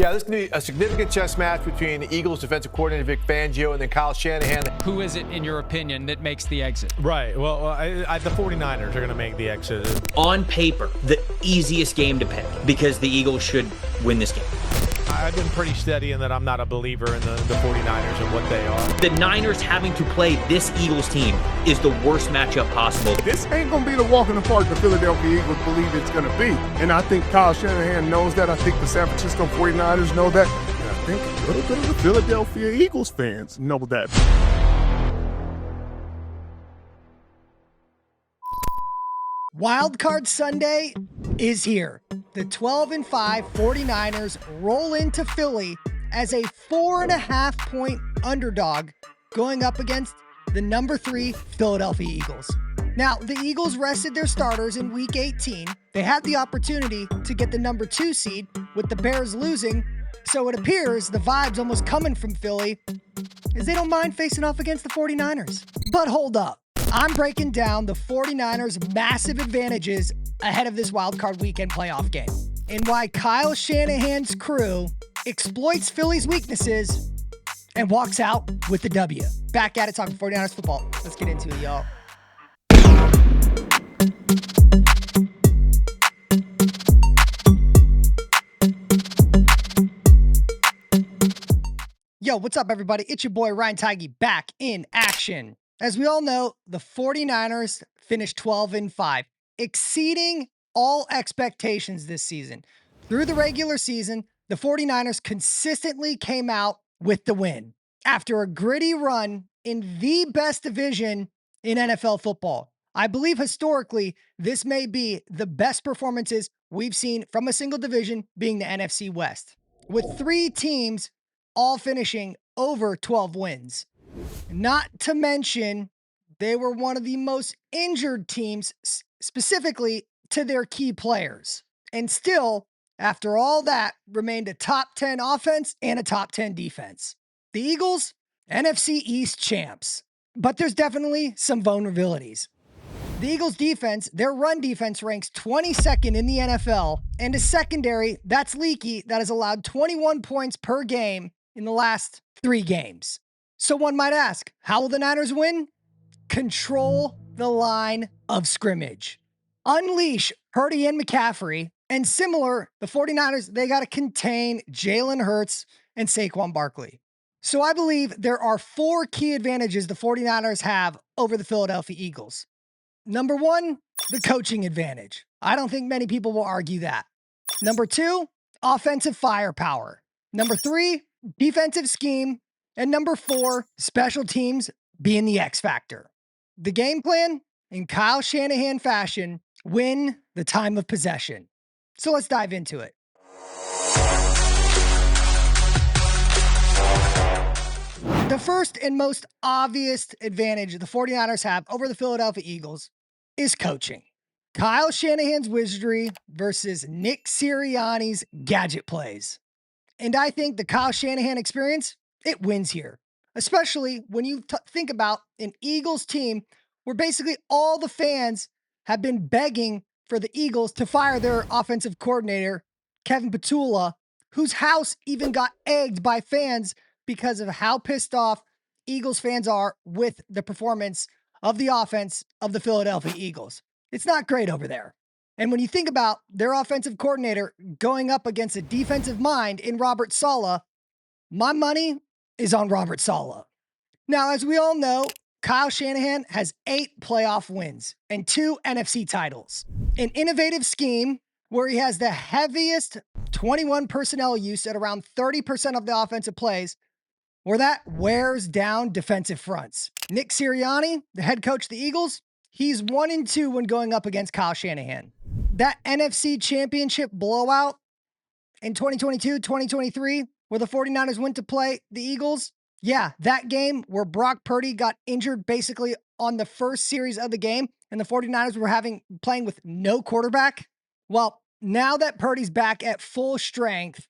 Yeah, this is going to be a significant chess match between the Eagles defensive coordinator Vic Fangio and then Kyle Shanahan. Who is it, in your opinion, that makes the exit? Right. Well, the 49ers are going to make the exit. On paper, the easiest game to pick because the Eagles should win this game. I've been pretty steady in that I'm not a believer in the 49ers and what they are. The Niners having to play this Eagles team is the worst matchup possible. This ain't going to be the walk in the park the Philadelphia Eagles believe it's going to be. And I think Kyle Shanahan knows that. I think the San Francisco 49ers know that. And I think a little bit of the Philadelphia Eagles fans know that. Wild Card Sunday is here. The 12-5 49ers roll into Philly as a 4.5-point underdog going up against the number 3 Philadelphia Eagles. Now, the Eagles rested their starters in Week 18. They had the opportunity to get the number 2 seed with the Bears losing, so it appears the vibe's almost coming from Philly as they don't mind facing off against the 49ers. But hold up. I'm breaking down the 49ers' massive advantages ahead of this wildcard weekend playoff game and why Kyle Shanahan's crew exploits Philly's weaknesses and walks out with the W. Back at it, talking 49ers football. Let's get into it, y'all. Yo, what's up, everybody? It's your boy, Ryan Tigey, back in action. As we all know, the 49ers finished 12-5, exceeding all expectations this season. Through the regular season, the 49ers consistently came out with the win after a gritty run in the best division in NFL football. I believe historically, this may be the best performances we've seen from a single division, being the NFC West, with 3 teams all finishing over 12 wins. Not to mention, they were one of the most injured teams, specifically to their key players. And still, after all that, remained a top 10 offense and a top 10 defense. The Eagles, NFC East champs. But there's definitely some vulnerabilities. The Eagles defense, their run defense ranks 22nd in the NFL, and a secondary that's leaky that has allowed 21 points per game in the last 3 games. So one might ask, how will the Niners win? Control the line of scrimmage. Unleash Purdy and McCaffrey. And similar, the 49ers, they got to contain Jalen Hurts and Saquon Barkley. So I believe there are 4 key advantages the 49ers have over the Philadelphia Eagles. Number 1, the coaching advantage. I don't think many people will argue that. Number 2, offensive firepower. Number 3, defensive scheme. And number 4, special teams being the X factor. The game plan, in Kyle Shanahan fashion, win the time of possession. So let's dive into it. The first and most obvious advantage the 49ers have over the Philadelphia Eagles is coaching. Kyle Shanahan's wizardry versus Nick Sirianni's gadget plays. And I think the Kyle Shanahan experience, it wins here, especially when you think about an Eagles team where basically all the fans have been begging for the Eagles to fire their offensive coordinator, Kevin Petula, whose house even got egged by fans because of how pissed off Eagles fans are with the performance of the offense of the Philadelphia Eagles. It's not great over there. And when you think about their offensive coordinator going up against a defensive mind in Robert Saleh, my money is on Robert Saleh. Now, as we all know, Kyle Shanahan has 8 playoff wins and 2 NFC titles. An innovative scheme where he has the heaviest 21 personnel use at around 30% of the offensive plays, where that wears down defensive fronts. Nick Sirianni, the head coach of the Eagles, he's 1-2 when going up against Kyle Shanahan. That NFC Championship blowout in 2022-2023, where the 49ers went to play the Eagles, yeah, that game where Brock Purdy got injured basically on the first series of the game and the 49ers were playing with no quarterback. Well, now that Purdy's back at full strength,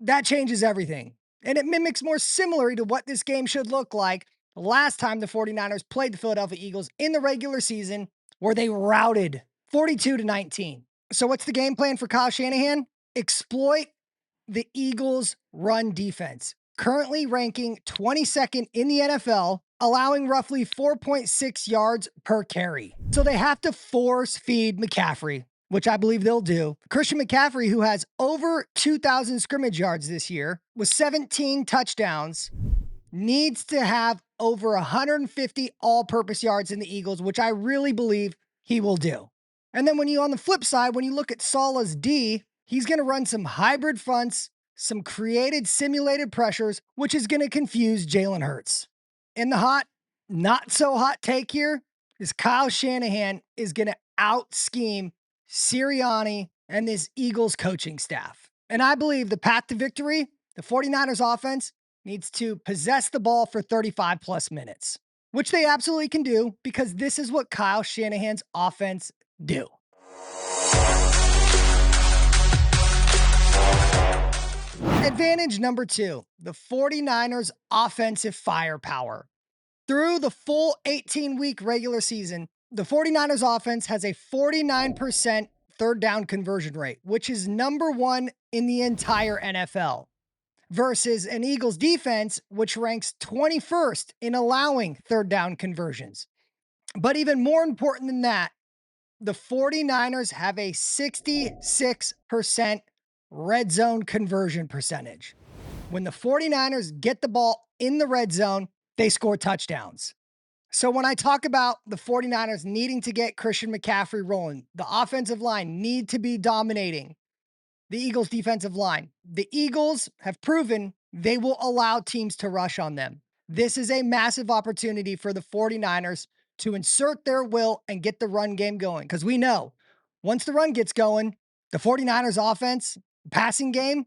that changes everything. And it mimics more similarly to what this game should look like last time the 49ers played the Philadelphia Eagles in the regular season, where they routed 42-19. So what's the game plan for Kyle Shanahan? Exploit the Eagles' run defense, currently ranking 22nd in the NFL, allowing roughly 4.6 yards per carry. So they have to force feed McCaffrey, which I believe they'll do. Christian McCaffrey, who has over 2,000 scrimmage yards this year with 17 touchdowns, needs to have over 150 all-purpose yards in the Eagles, which I really believe he will do. And then on the flip side, when you look at Saleh's D, he's going to run some hybrid fronts, some created simulated pressures, which is going to confuse Jalen Hurts. And the not so hot take here is Kyle Shanahan is going to out-scheme Sirianni and this Eagles coaching staff. And I believe the path to victory, the 49ers offense needs to possess the ball for 35 plus minutes, which they absolutely can do because this is what Kyle Shanahan's offense do. Advantage number 2, the 49ers offensive firepower. Through the full 18-week regular season, the 49ers offense has a 49% third down conversion rate, which is number 1 in the entire NFL, versus an Eagles defense, which ranks 21st in allowing third down conversions. But even more important than that, the 49ers have a 66% red zone conversion percentage. When the 49ers get the ball in the red zone, they score touchdowns. So when I talk about the 49ers needing to get Christian McCaffrey rolling, the offensive line need to be dominating the Eagles defensive line. The Eagles have proven they will allow teams to rush on them. This is a massive opportunity for the 49ers to insert their will and get the run game going. Because we know once the run gets going, the 49ers offense passing game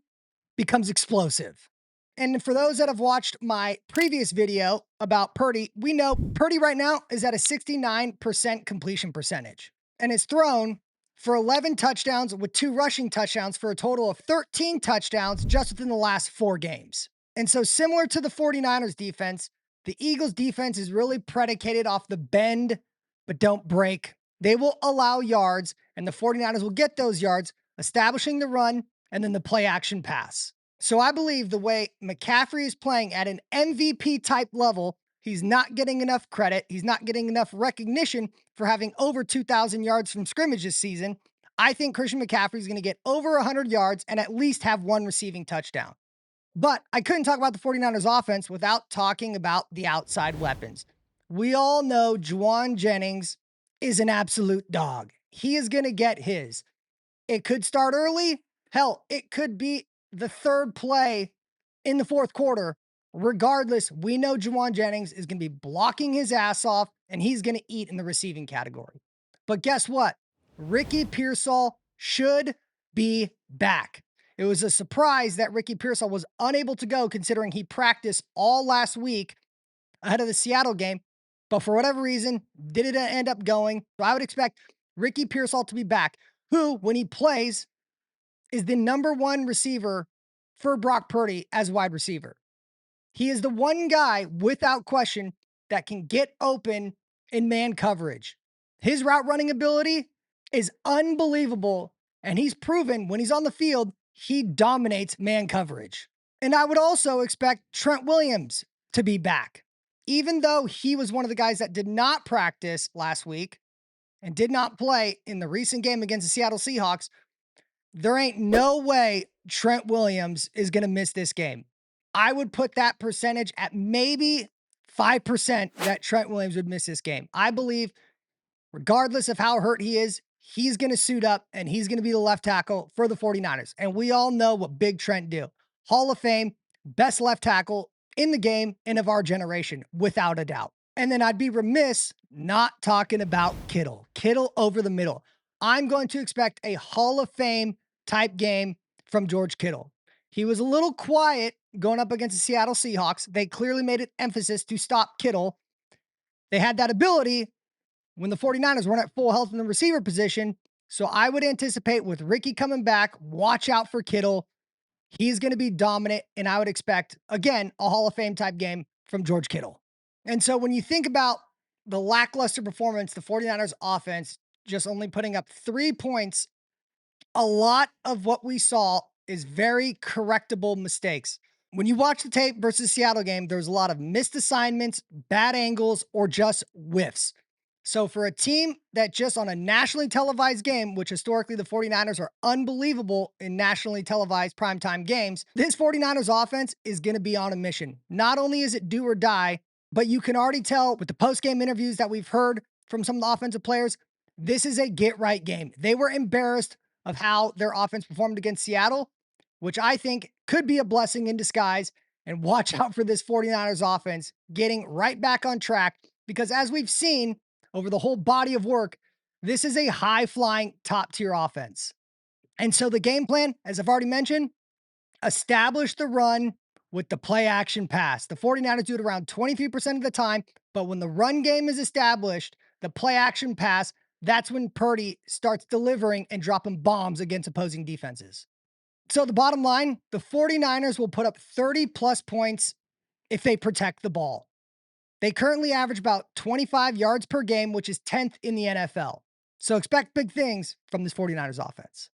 becomes explosive. And for those that have watched my previous video about Purdy, we know Purdy right now is at a 69% completion percentage and is thrown for 11 touchdowns with 2 rushing touchdowns for a total of 13 touchdowns just within the last 4 games. And so similar to the 49ers defense, the Eagles defense is really predicated off the bend, but don't break. They will allow yards, and the 49ers will get those yards, establishing the run and then the play action pass. So I believe the way McCaffrey is playing at an MVP type level, he's not getting enough credit. He's not getting enough recognition for having over 2,000 yards from scrimmage this season. I think Christian McCaffrey is going to get over 100 yards and at least have 1 receiving touchdown. But I couldn't talk about the 49ers offense without talking about the outside weapons. We all know Juwan Jennings is an absolute dog. He is going to get his. It could start early. Hell, it could be the 3rd play in the 4th quarter. Regardless, we know Juwan Jennings is going to be blocking his ass off, and he's going to eat in the receiving category. But guess what? Ricky Pearsall should be back. It was a surprise that Ricky Pearsall was unable to go, considering he practiced all last week ahead of the Seattle game. But for whatever reason, didn't end up going. So I would expect Ricky Pearsall to be back, who, when he plays, is the number 1 receiver for Brock Purdy as wide receiver. He is the one guy, without question, that can get open in man coverage. His route running ability is unbelievable, and he's proven when he's on the field, he dominates man coverage. And I would also expect Trent Williams to be back. Even though he was one of the guys that did not practice last week and did not play in the recent game against the Seattle Seahawks, there ain't no way Trent Williams is going to miss this game. I would put that percentage at maybe 5% that Trent Williams would miss this game. I believe, regardless of how hurt he is, he's going to suit up and he's going to be the left tackle for the 49ers. And we all know what Big Trent do. Hall of Fame, best left tackle in the game and of our generation, without a doubt. And then I'd be remiss not talking about Kittle. Kittle over the middle. I'm going to expect a Hall of Fame type game from George Kittle. He was a little quiet going up against the Seattle Seahawks. They clearly made an emphasis to stop Kittle. They had that ability when the 49ers weren't at full health in the receiver position. So I would anticipate with Ricky coming back, watch out for Kittle. He's going to be dominant, and I would expect, again, a Hall of Fame type game from George Kittle. And so when you think about the lackluster performance, the 49ers offense just only putting up 3 points, a lot of what we saw is very correctable mistakes. When you watch the tape versus Seattle game, there's a lot of missed assignments, bad angles, or just whiffs. So for a team that just on a nationally televised game, which historically the 49ers are unbelievable in nationally televised primetime games, this 49ers offense is going to be on a mission. Not only is it do or die, but you can already tell with the post-game interviews that we've heard from some of the offensive players, this is a get-right game. They were embarrassed of how their offense performed against Seattle, which I think could be a blessing in disguise. And watch out for this 49ers offense getting right back on track, because as we've seen over the whole body of work, this is a high-flying, top-tier offense. And so the game plan, as I've already mentioned, establish the run with the play-action pass. The 49ers do it around 23% of the time, but when the run game is established, the play-action pass, that's when Purdy starts delivering and dropping bombs against opposing defenses. So the bottom line, the 49ers will put up 30-plus points if they protect the ball. They currently average about 25 yards per game, which is 10th in the NFL. So expect big things from this 49ers offense.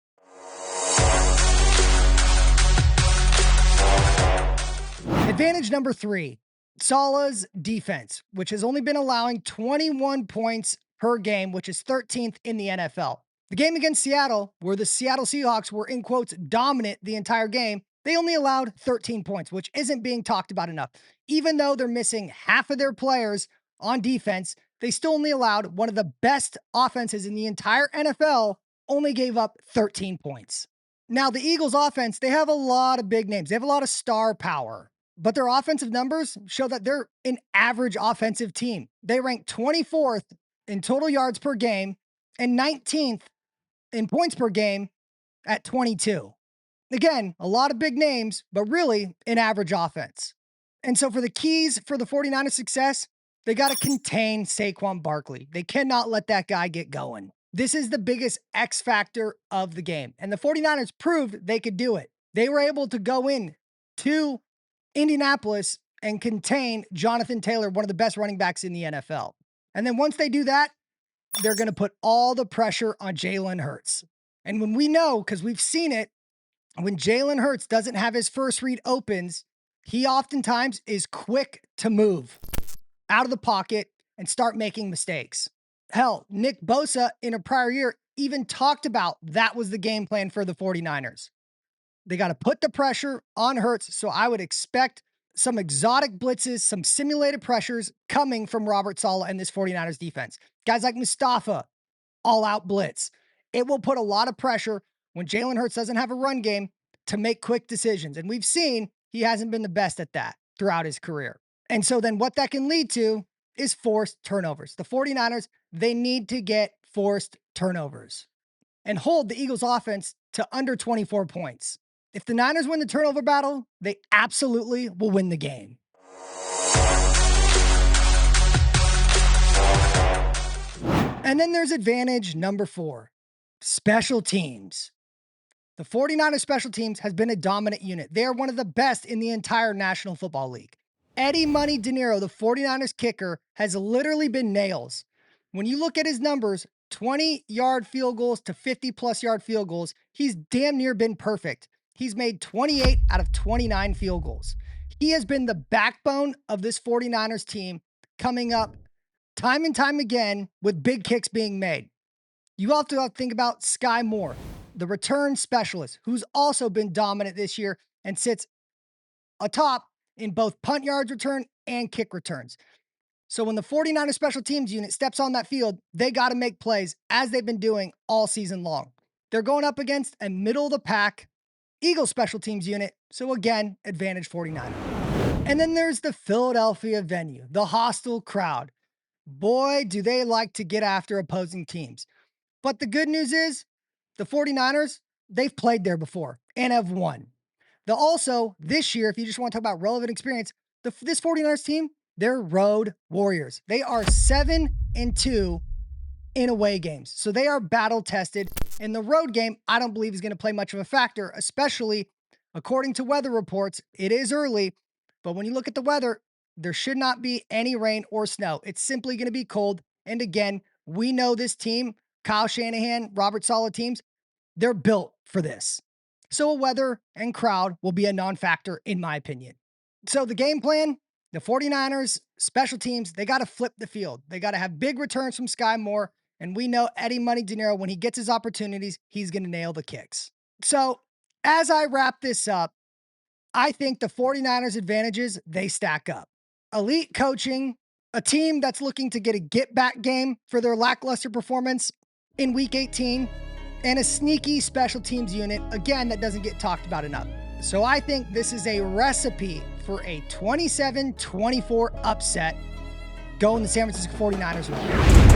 Advantage number 3, Saleh's defense, which has only been allowing 21 points per game, which is 13th in the NFL. The game against Seattle, where the Seattle Seahawks were, in quotes, dominant the entire game, they only allowed 13 points, which isn't being talked about enough. Even though they're missing half of their players on defense, they still only allowed one of the best offenses in the entire NFL, only gave up 13 points. Now, the Eagles offense, they have a lot of big names. They have a lot of star power, but their offensive numbers show that they're an average offensive team. They rank 24th in total yards per game and 19th in points per game at 22. Again, a lot of big names, but really an average offense. And so for the keys for the 49ers success, they got to contain Saquon Barkley. They cannot let that guy get going. This is the biggest X factor of the game. And the 49ers proved they could do it. They were able to go in to Indianapolis and contain Jonathan Taylor, one of the best running backs in the NFL. And then once they do that, they're going to put all the pressure on Jalen Hurts. And when we know, because we've seen it, when Jalen Hurts doesn't have his first read opens, he oftentimes is quick to move out of the pocket and start making mistakes. Hell, Nick Bosa in a prior year even talked about that was the game plan for the 49ers. They got to put the pressure on Hurts, so I would expect some exotic blitzes, some simulated pressures coming from Robert Saleh and this 49ers defense. Guys like Mustafa, all-out blitz. It will put a lot of pressure when Jalen Hurts doesn't have a run game to make quick decisions. And we've seen he hasn't been the best at that throughout his career. And so then what that can lead to is forced turnovers. The 49ers, they need to get forced turnovers and hold the Eagles offense to under 24 points. If the Niners win the turnover battle, they absolutely will win the game. And then there's advantage number 4, special teams. The 49ers special teams has been a dominant unit. They are one of the best in the entire National Football League. Eddie Money De Niro, the 49ers kicker, has literally been nails. When you look at his numbers, 20-yard field goals to 50-plus yard field goals, he's damn near been perfect. He's made 28 out of 29 field goals. He has been the backbone of this 49ers team, coming up time and time again with big kicks being made. You also have to think about Sky Moore, the return specialist, who's also been dominant this year and sits atop in both punt yards return and kick returns. So when the 49ers special teams unit steps on that field, they got to make plays as they've been doing all season long. They're going up against a middle of the pack Eagles special teams unit. So again, advantage 49ers. And then there's the Philadelphia venue, the hostile crowd. Boy, do they like to get after opposing teams. But the good news is the 49ers, they've played there before and have won. Also, this year, if you just want to talk about relevant experience, this 49ers team, they're road warriors. They are 7-2 in away games. So they are battle tested. In the road game, I don't believe is going to play much of a factor, especially according to weather reports. It is early, but when you look at the weather, there should not be any rain or snow. It's simply going to be cold. And again, we know this team, Kyle Shanahan, Robert Saleh teams, they're built for this. So a weather and crowd will be a non-factor in my opinion. So the game plan, the 49ers, special teams, they got to flip the field. They got to have big returns from Sky Moore. And we know Eddie Money De Niro, when he gets his opportunities, he's going to nail the kicks. So as I wrap this up, I think the 49ers advantages, they stack up. Elite coaching, a team that's looking to get a get-back game for their lackluster performance in Week 18, and a sneaky special teams unit, again, that doesn't get talked about enough. So I think this is a recipe for a 27-24 upset going the San Francisco 49ers way.